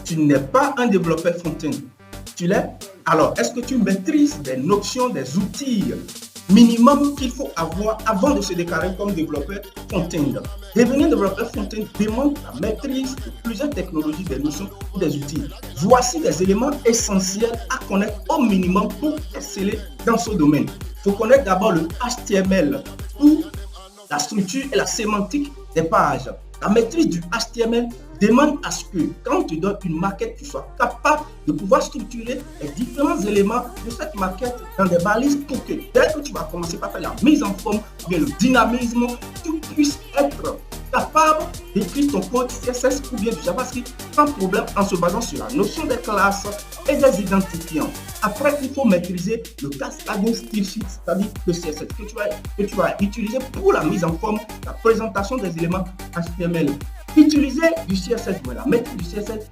tu n'es pas un développeur front-end. Tu l'es? Alors, est-ce que tu maîtrises des notions, des outils minimum qu'il faut avoir avant de se déclarer comme développeur front-end? Devenir développeur front-end demande la maîtrise de plusieurs technologies, des notions ou des outils. Voici des éléments essentiels à connaître au minimum pour exceller dans ce domaine. Il faut connaître d'abord le HTML ou la structure et la sémantique des pages. La maîtrise du HTML demande à ce que quand on te donne une maquette, tu sois capable de pouvoir structurer les différents éléments de cette maquette dans des balises pour que dès que tu vas commencer par faire la mise en forme, bien le dynamisme, tu puisses être capable d'écrire ton code CSS ou bien du JavaScript sans problème en se basant sur la notion des classes et des identifiants. Après, il faut maîtriser le cascading style sheet, c'est-à-dire le CSS que tu vas utiliser pour la mise en forme, la présentation des éléments HTML. Utiliser du CSS, voilà, maîtrise du CSS